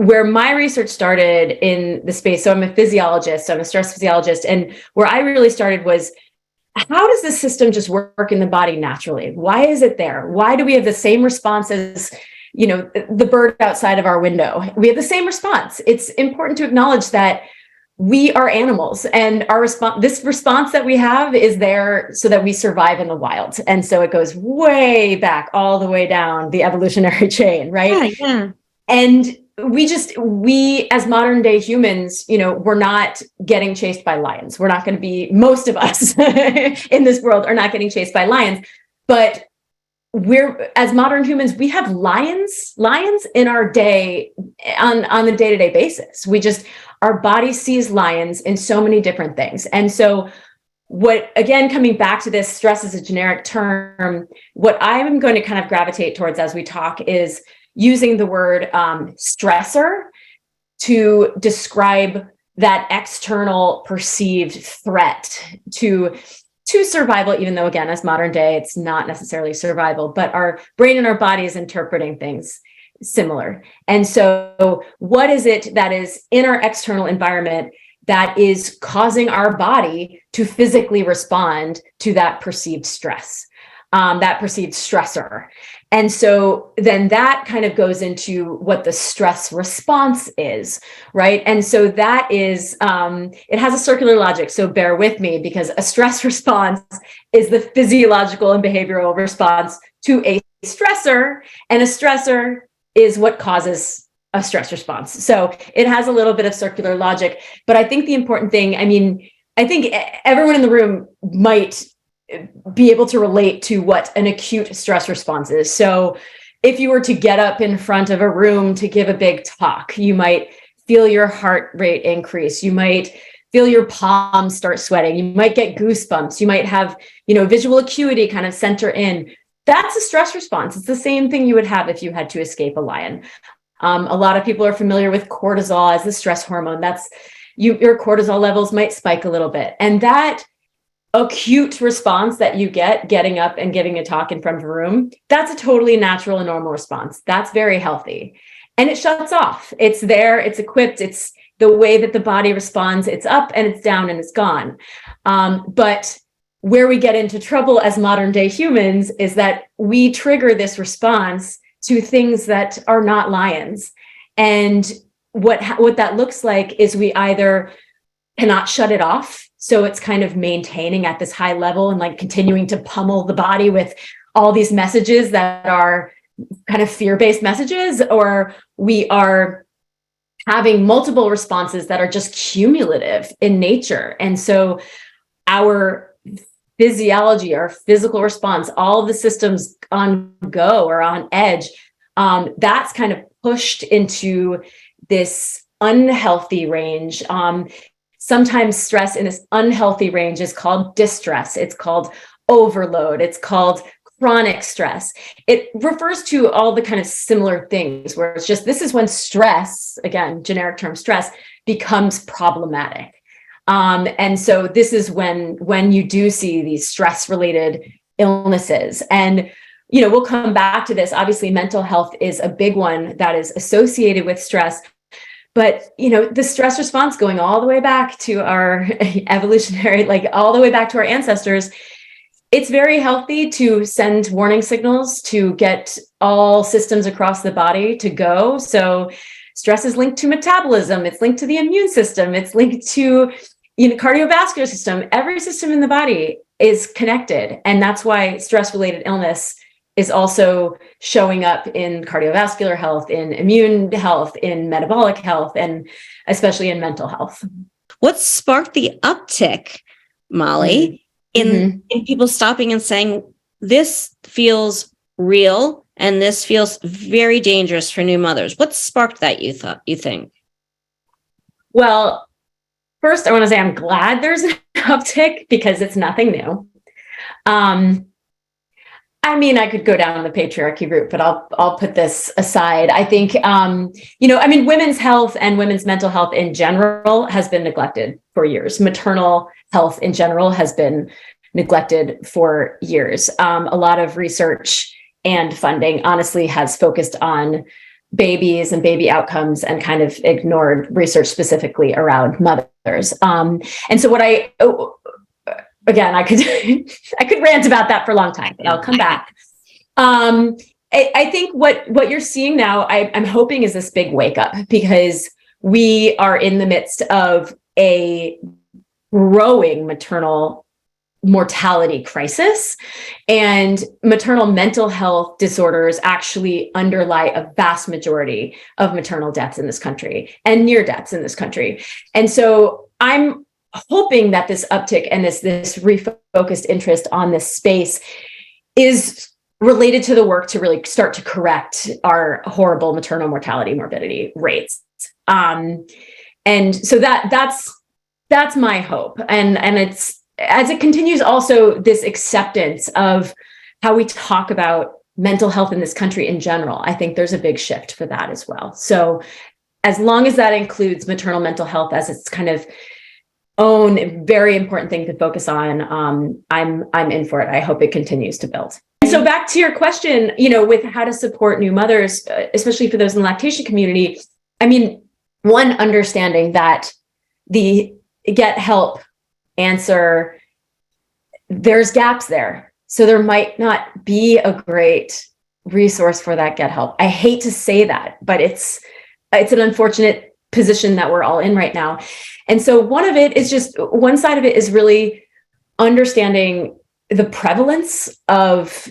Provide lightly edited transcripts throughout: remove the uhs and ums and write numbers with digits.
where my research started in the space, so I'm a physiologist, so I'm a stress physiologist, and where I really started was, how does this system just work in the body naturally? Why is it there? Why do we have the same response as, the bird outside of our window? We have the same response. It's important to acknowledge that we are animals, and this response that we have is there so that we survive in the wild. And so it goes way back, all the way down the evolutionary chain, right? Yeah. And we as modern day humans, we're not getting chased by lions. We're not going to be, most of us in this world are not getting chased by lions, but as modern humans, we have lions in our day on the day-to-day basis. Our body sees lions in so many different things. And so coming back to this, stress is a generic term. What I'm going to kind of gravitate towards as we talk is using the word stressor to describe that external perceived threat to survival, even though, again, as modern day, it's not necessarily survival, but our brain and our body is interpreting things similar. And so what is it that is in our external environment that is causing our body to physically respond to that perceived stress, that perceived stressor? And so then that kind of goes into what the stress response is, right? And so that is, it has a circular logic. So bear with me, because a stress response is the physiological and behavioral response to a stressor, and a stressor is what causes a stress response. So it has a little bit of circular logic, but I think the important thing, I think everyone in the room might be able to relate to what an acute stress response is. So if you were to get up in front of a room to give a big talk, you might feel your heart rate increase. You might feel your palms start sweating. You might get goosebumps. You might have, visual acuity kind of center in. That's a stress response. It's the same thing you would have if you had to escape a lion. A lot of people are familiar with cortisol as the stress hormone. Your cortisol levels might spike a little bit. And that acute response that you getting up and giving a talk in front of a room, that's a totally natural and normal response. That's very healthy. And it shuts off. It's there, it's equipped, it's the way that the body responds. It's up and it's down and it's gone. But where we get into trouble as modern day humans is that we trigger this response to things that are not lions. And what that looks like is we either cannot shut it off. So it's kind of maintaining at this high level and like continuing to pummel the body with all these messages that are kind of fear-based messages, or we are having multiple responses that are just cumulative in nature. And so our physiology, our physical response, all of the systems on go or on edge, that's kind of pushed into this unhealthy range. Sometimes stress in this unhealthy range is called distress. It's called overload. It's called chronic stress. It refers to all the kind of similar things where it's just, this is when stress, again, generic term stress, becomes problematic. And so this is when you do see these stress-related illnesses. And, we'll come back to this. Obviously, mental health is a big one that is associated with stress. But, the stress response going all the way back to our evolutionary, like all the way back to our ancestors, it's very healthy to send warning signals to get all systems across the body to go. So stress is linked to metabolism. It's linked to the immune system. It's linked to, cardiovascular system. Every system in the body is connected. And that's why stress-related illness is also showing up in cardiovascular health, in immune health, in metabolic health, and especially in mental health. What sparked the uptick, Molly, in people stopping and saying, this feels real and this feels very dangerous for new mothers? What sparked that, you think? Well, first, I want to say I'm glad there's an uptick because it's nothing new. I could go down the patriarchy route, but I'll put this aside. I think, women's health and women's mental health in general has been neglected for years. Maternal health in general has been neglected for years. A lot of research and funding, honestly, has focused on babies and baby outcomes and kind of ignored research specifically around mothers. And so again, I could I could rant about that for a long time, but I'll come back. I think what you're seeing now, I'm hoping, is this big wake up, because we are in the midst of a growing maternal mortality crisis, and maternal mental health disorders actually underlie a vast majority of maternal deaths in this country and near deaths in this country. And so I'm hoping that this uptick and this refocused interest on this space is related to the work to really start to correct our horrible maternal mortality morbidity rates. And so that's my hope. And it's, as it continues, also this acceptance of how we talk about mental health in this country in general. I think there's a big shift for that as well. So as long as that includes maternal mental health as its kind of own very important thing to focus on, I'm in for it. I hope it continues to build. And so back to your question, with how to support new mothers, especially for those in the lactation community. I mean, one, understanding that the get help answer, there's gaps there. So there might not be a great resource for that get help. I hate to say that, but it's an unfortunate position that we're all in right now. And so one side of it is really understanding the prevalence of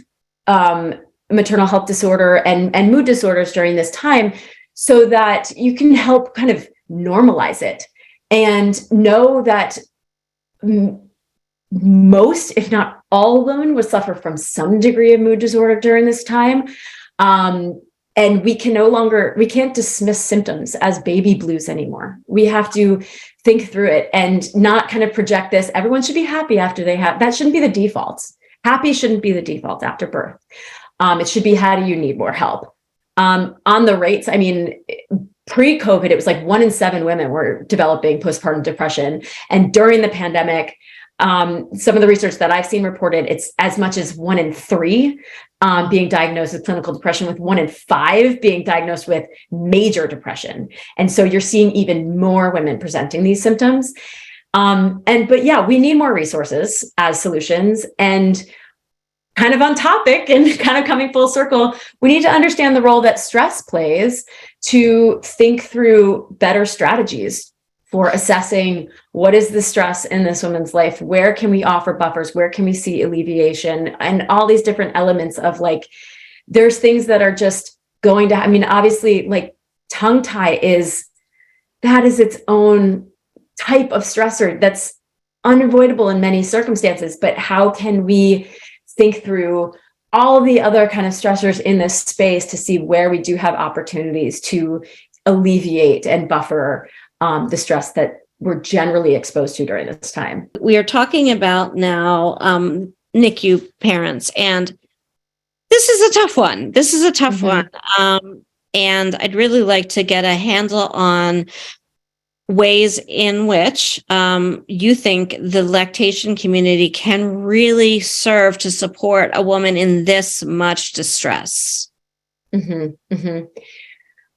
maternal health disorder and mood disorders during this time, so that you can help kind of normalize it and know that most, if not all, women will suffer from some degree of mood disorder during this time. And we can't dismiss symptoms as baby blues anymore. We have to think through it and not kind of project this. Everyone should be happy after that shouldn't be the default. Happy shouldn't be the default after birth. It should be, how do you need more help? On the rates, I mean, pre-COVID, it was like 1 in 7 women were developing postpartum depression. And during the pandemic, some of the research that I've seen reported, it's as much as 1 in 3 being diagnosed with clinical depression, with 1 in 5 being diagnosed with major depression. And so you're seeing even more women presenting these symptoms. But yeah, we need more resources as solutions. And kind of on topic and kind of coming full circle, we need to understand the role that stress plays to think through better strategies for assessing what is the stress in this woman's life, where can we offer buffers, where can we see alleviation, and all these different elements of, like, there's things that are just going to, I mean, obviously, like, tongue tie is its own type of stressor that's unavoidable in many circumstances, but how can we think through all the other kind of stressors in this space to see where we do have opportunities to alleviate and buffer the stress that we're generally exposed to during this time. We are talking about now NICU parents, and this is a tough one. And I'd really like to get a handle on ways in which you think the lactation community can really serve to support a woman in this much distress. Mm-hmm, mm-hmm.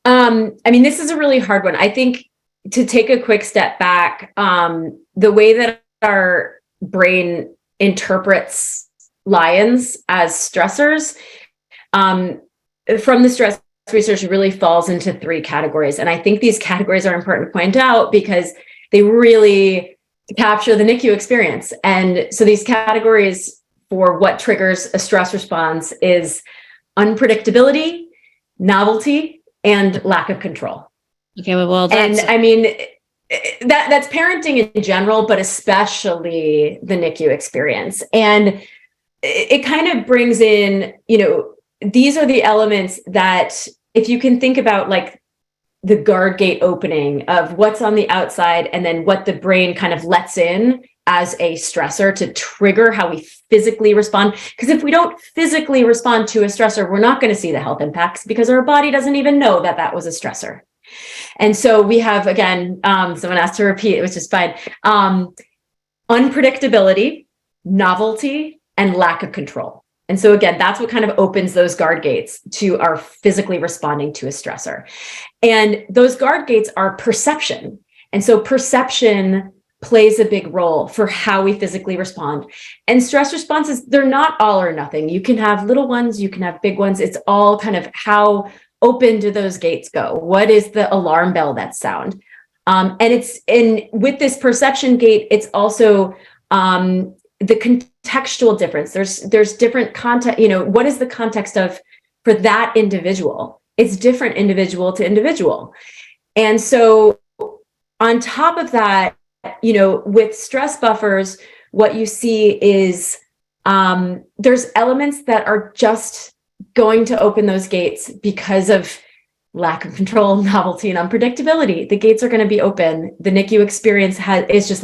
I mean, this is a really hard one. I think, to take a quick step back, the way that our brain interprets lions as stressors, from the stress research, really falls into 3 categories. And I think these categories are important to point out because they really capture the NICU experience. And so these categories for what triggers a stress response is unpredictability, novelty, and lack of control. Okay, well, and I mean, that's parenting in general, but especially the NICU experience. And it kind of brings in, these are the elements that, if you can think about, like, the guard gate opening of what's on the outside and then what the brain kind of lets in as a stressor to trigger how we physically respond. Because if we don't physically respond to a stressor, we're not going to see the health impacts because our body doesn't even know that that was a stressor. And so we have, again, someone asked to repeat, which is fine. Unpredictability, novelty, and lack of control. And so again, that's what kind of opens those guard gates to our physically responding to a stressor. And those guard gates are perception. And so perception plays a big role for how we physically respond. And stress responses, they're not all or nothing. You can have little ones, you can have big ones. It's all kind of how open do those gates go? What is the alarm bell that sound? And with this perception gate, it's also the contextual difference. There's different context, what is the context of for that individual? It's different individual to individual. And so on top of that, with stress buffers, what you see is there's elements that are just going to open those gates because of lack of control, novelty, and unpredictability. The gates are going to be open. The NICU experience is just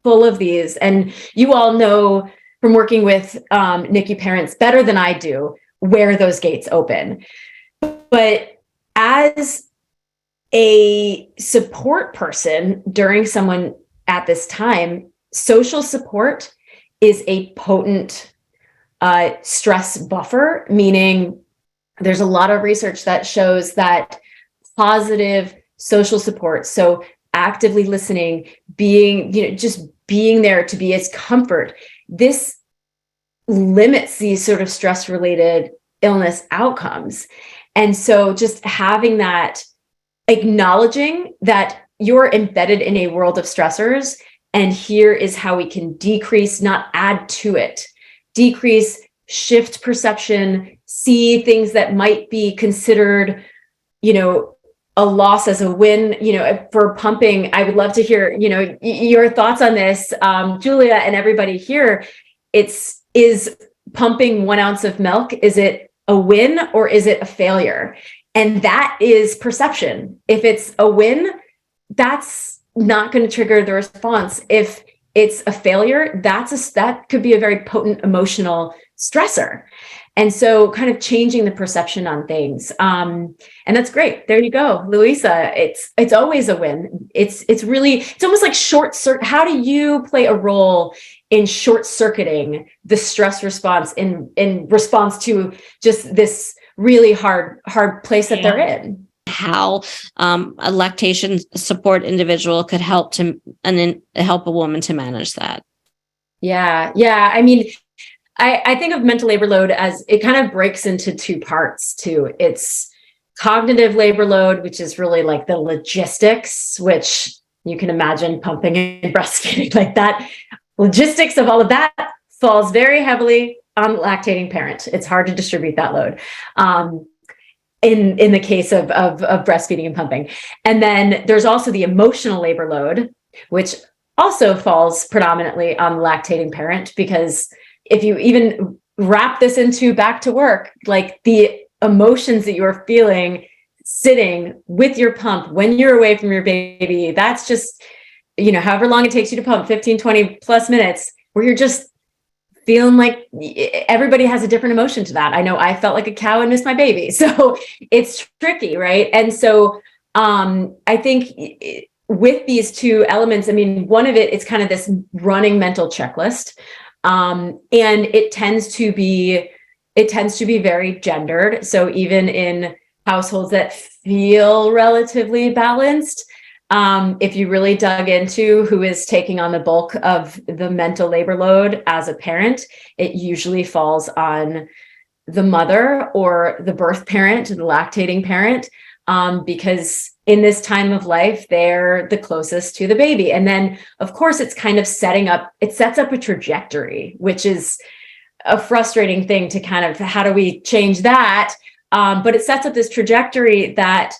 full of these. And you all know from working with NICU parents better than I do where those gates open. But as a support person during someone at this time, social support is a potent stress buffer, meaning there's a lot of research that shows that positive social support, so actively listening, being, just being there to be as comfort, this limits these sort of stress-related illness outcomes. And so just having that, acknowledging that you're embedded in a world of stressors, and here is how we can decrease, not add to it, decrease, shift perception, see things that might be considered, a loss as a win. For pumping, I would love to hear, your thoughts on this, Julia, and everybody here. Is pumping 1 ounce of milk, is it a win or is it a failure? And that is perception. If it's a win, that's not going to trigger the response. If it's a failure, that could be a very potent emotional stressor. And so kind of changing the perception on things. And that's great. There you go, Louisa. It's always a win. It's almost like how do you play a role in short circuiting the stress response in response to just this really hard place that they're in? How a lactation support individual could help help a woman to manage that. Yeah. I mean, I think of mental labor load as it kind of breaks into two parts too. It's cognitive labor load, which is really like the logistics, which you can imagine pumping and breastfeeding, like that. Logistics of all of that falls very heavily on the lactating parent. It's hard to distribute that load. In the case of breastfeeding and pumping. And then there's also the emotional labor load, which also falls predominantly on the lactating parent, because if you even wrap this into back to work, like the emotions that you're feeling sitting with your pump when you're away from your baby, that's just, however long it takes you to pump, 15, 20 plus minutes, where you're just feeling like everybody has a different emotion to that. I know I felt like a cow and missed my baby. So it's tricky, right? And so I think with these two elements, I mean, one of it's kind of this running mental checklist. And it tends to be very gendered. So even in households that feel relatively balanced, if you really dug into who is taking on the bulk of the mental labor load as a parent, it usually falls on the mother or the birth parent, the lactating parent, because in this time of life, they're the closest to the baby. And then, of course, it's kind of sets up a trajectory, which is a frustrating thing to kind of, how do we change that? But it sets up this trajectory that,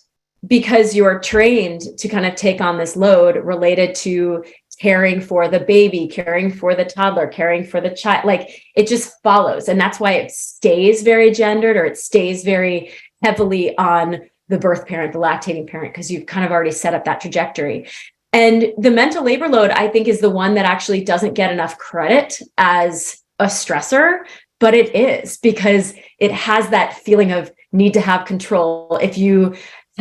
because you're trained to kind of take on this load related to caring for the baby, caring for the toddler, caring for the child, like it just follows. And that's why it stays very gendered, or it stays very heavily on the birth parent, the lactating parent, because you've kind of already set up that trajectory. And the mental labor load, I think, is the one that actually doesn't get enough credit as a stressor, but it is, because it has that feeling of need to have control. If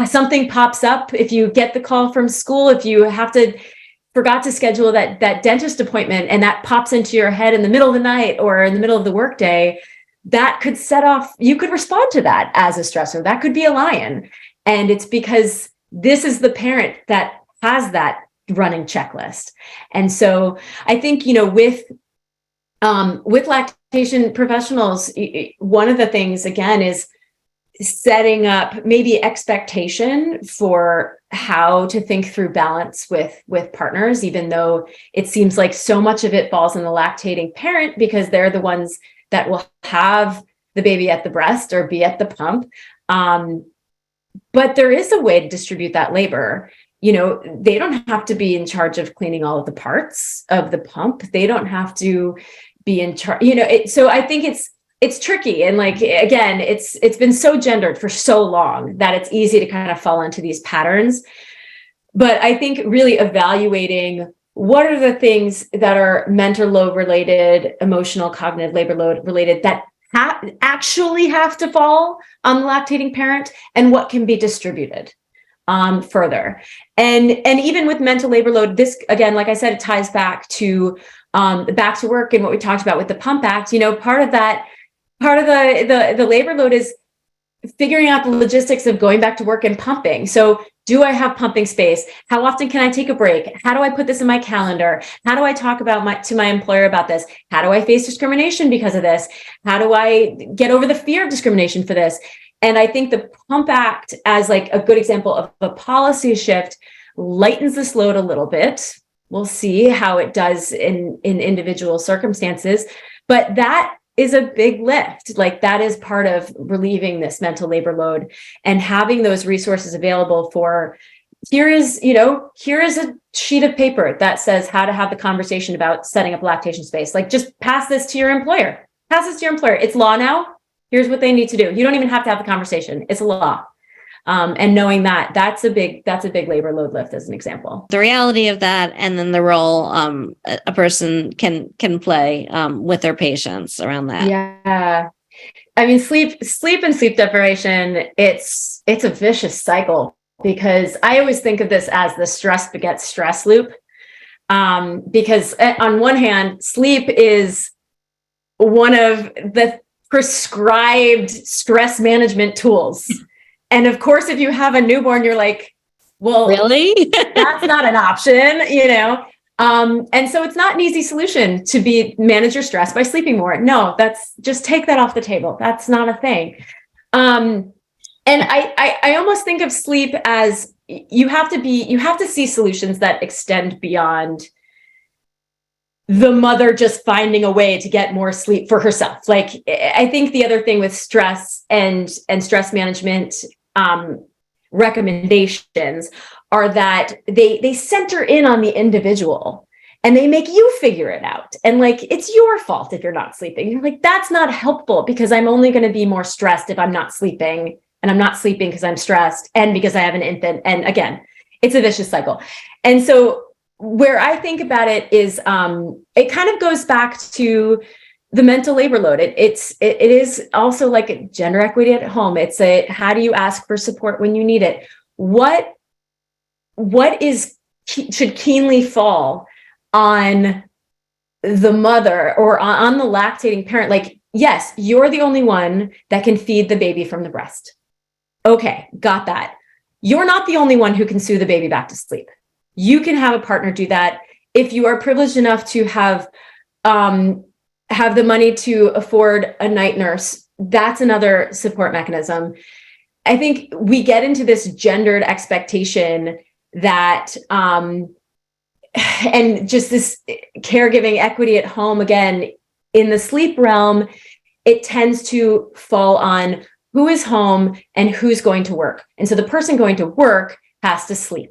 something pops up, if you get the call from school, if you forgot to schedule that dentist appointment and that pops into your head in the middle of the night or in the middle of the workday, that could set off, you could respond to that as a stressor. That could be a lion. And it's because this is the parent that has that running checklist. And so I think, with lactation professionals, one of the things, again, is setting up maybe expectation for how to think through balance with partners, even though it seems like so much of it falls on the lactating parent because they're the ones that will have the baby at the breast or be at the pump. But there is a way to distribute that labor. They don't have to be in charge of cleaning all of the parts of the pump. They don't have to be in charge, so I think it's tricky. And again, it's been so gendered for so long that it's easy to kind of fall into these patterns. But I think really evaluating what are the things that are mental load related, emotional, cognitive labor load related that actually have to fall on the lactating parent, and what can be distributed further. And even with mental labor load, this, again, like I said, it ties back to back to work and what we talked about with the Pump Act. Part of the labor load is figuring out the logistics of going back to work and pumping. So do I have pumping space? How often can I take a break? How do I put this in my calendar? How do I talk to my employer about this? How do I face discrimination because of this? How do I get over the fear of discrimination for this? And I think the Pump Act, as a good example of a policy shift, lightens this load a little bit. We'll see how it does in individual circumstances, but that is a big lift. That is part of relieving this mental labor load and having those resources available for, here is a sheet of paper that says how to have the conversation about setting up lactation space. Just pass this to your employer. It's law now. Here's what they need to do. You don't even have to have the conversation. It's a law. And knowing that's a big labor load lift, as an example. The reality of that, and then the role a person can play with their patients around that. Yeah, I mean, sleep and sleep deprivation. It's a vicious cycle, because I always think of this as the stress begets stress loop. Because on one hand, sleep is one of the prescribed stress management tools. And of course, if you have a newborn, you're like, well, really? That's not an option, And so it's not an easy solution to manage your stress by sleeping more. No, just take that off the table. That's not a thing. And I almost think of sleep as you have to see solutions that extend beyond the mother just finding a way to get more sleep for herself. I think the other thing with stress and stress management recommendations are that they center in on the individual, and they make you figure it out. And it's your fault if you're not sleeping. You're like, that's not helpful, because I'm only going to be more stressed if I'm not sleeping, and I'm not sleeping because I'm stressed and because I have an infant. And again, it's a vicious cycle. And so where I think about it is, it kind of goes back to the mental labor load. It is also like a gender equity at home. It's how do you ask for support when you need it? What should keenly fall on the mother or on the lactating parent? Yes, you're the only one that can feed the baby from the breast. Okay, got that. You're not the only one who can soothe the baby back to sleep. You can have a partner do that. If you are privileged enough to have the money to afford a night nurse, that's another support mechanism. I think we get into this gendered expectation that, and just this caregiving equity at home, again, in the sleep realm, it tends to fall on who is home and who's going to work. And so the person going to work has to sleep,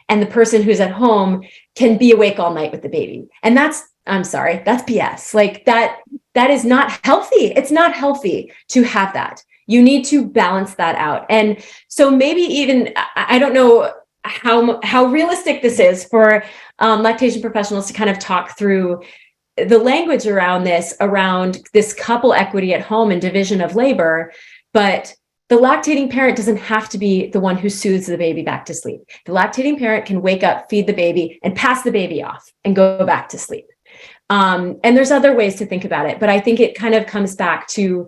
and the person who's at home can be awake all night with the baby. And that's BS. That is not healthy. It's not healthy to have that. You need to balance that out. And so maybe even, I don't know how realistic this is for lactation professionals to kind of talk through the language around this couple equity at home and division of labor, but the lactating parent doesn't have to be the one who soothes the baby back to sleep. The lactating parent can wake up, feed the baby, and pass the baby off and go back to sleep. And there's other ways to think about it, but I think it kind of comes back to,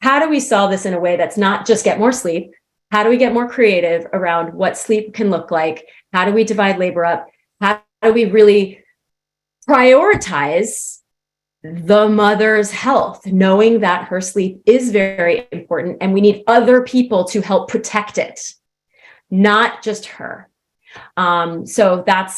how do we solve this in a way that's not just get more sleep? How do we get more creative around what sleep can look like? How do we divide labor up? How do we really prioritize the mother's health, knowing that her sleep is very important and we need other people to help protect it, not just her. So that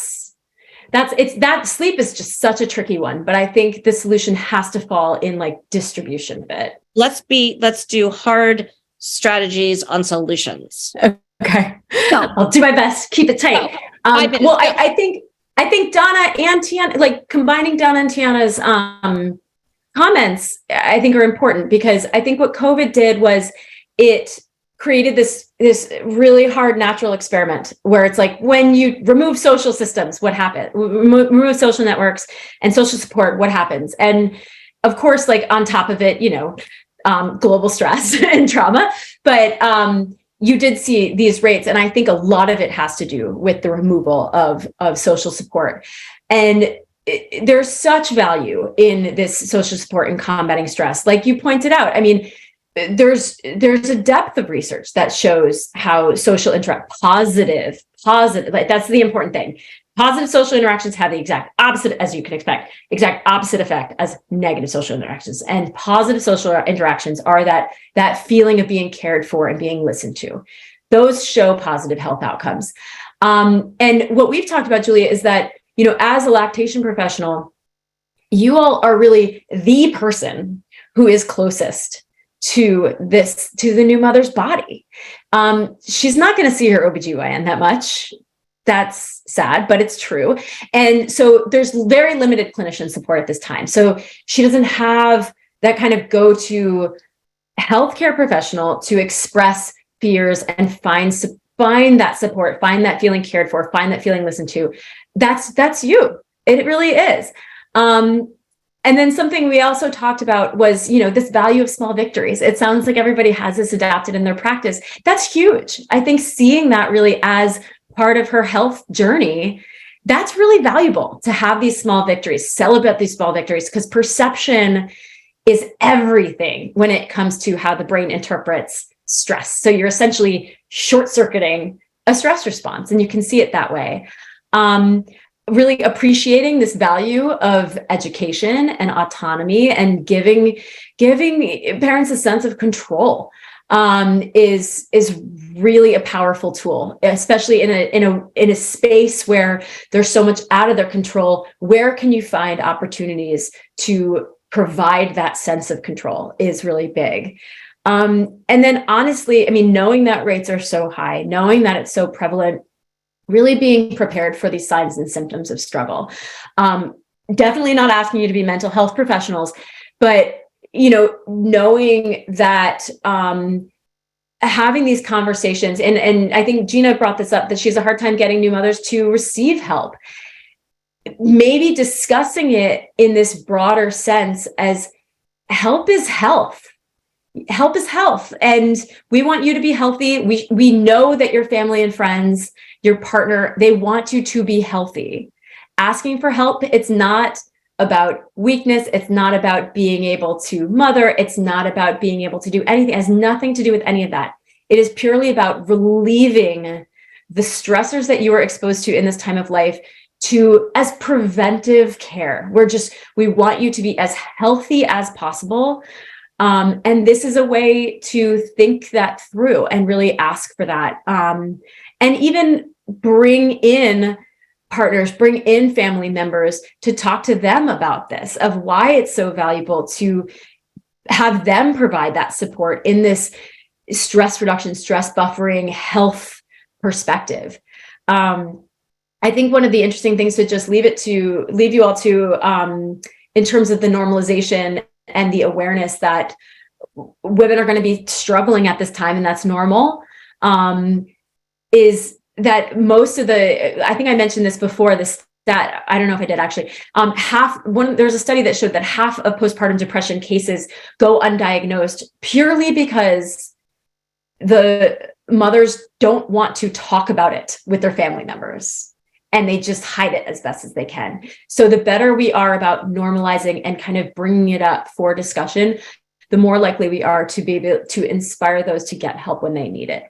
sleep is just such a tricky one, but I think the solution has to fall in like distribution of it. Let's do hard strategies on solutions. Okay. I'll do my best. Keep it tight. Well, I think Donna and Tiana, like combining Donna and Tiana's comments, I think are important, because I think what COVID did was it created this really hard natural experiment where it's like, when you remove social systems, what happens? Remove social networks and social support, what happens? And of course, like on top of it, global stress and trauma, but you did see these rates. And I think a lot of it has to do with the removal of social support. And there's such value in this social support in combating stress. Like you pointed out, I mean, there's a depth of research that shows how social positive, like that's the important thing. Positive social interactions have the exact opposite, as you can expect, exact opposite effect as negative social interactions. And positive social interactions are that feeling of being cared for and being listened to. Those show positive health outcomes. And what we've talked about, Julia, is that, as a lactation professional, you all are really the person who is closest to the new mother's body. She's not going to see her OBGYN that much. That's sad, but it's true. And so there's very limited clinician support at this time. So she doesn't have that kind of go-to healthcare professional to express fears and find that support, find that feeling cared for, find that feeling listened to. That's you. It really is. And then something we also talked about was, this value of small victories. It sounds like everybody has this adapted in their practice. That's huge. I think seeing that really as part of her health journey, that's really valuable to have these small victories, celebrate these small victories, because perception is everything when it comes to how the brain interprets stress. So you're essentially short-circuiting a stress response, and you can see it that way. Really appreciating this value of education and autonomy and giving parents a sense of control is really a powerful tool, especially in a space where there's so much out of their control. Where can you find opportunities to provide that sense of control is really big. And then honestly, I mean, knowing that rates are so high, knowing that it's so prevalent, really being prepared for these signs and symptoms of struggle. Definitely not asking you to be mental health professionals, but knowing that having these conversations, and I think Gina brought this up, that she has a hard time getting new mothers to receive help. Maybe discussing it in this broader sense as help is health. Help is health. And we want you to be healthy. We know that your family and friends, your partner, they want you to be healthy. Asking for help, it's not about weakness. It's not about being able to mother. It's not about being able to do anything. It has nothing to do with any of that. It is purely about relieving the stressors that you are exposed to in this time of life as preventive care. We want you to be as healthy as possible. And this is a way to think that through and really ask for that. And even bring in partners, bring in family members to talk to them about this, of why it's so valuable to have them provide that support in this stress reduction, stress buffering, health perspective. I think one of the interesting things to just leave you all to, in terms of the normalization and the awareness that women are going to be struggling at this time, and that's normal, is that most of I think I mentioned this before, this stat, I don't know if I did actually, there's a study that showed that half of postpartum depression cases go undiagnosed purely because the mothers don't want to talk about it with their family members. and they just hide it as best as they can. So the better we are about normalizing and kind of bringing it up for discussion, the more likely we are to be able to inspire those to get help when they need it.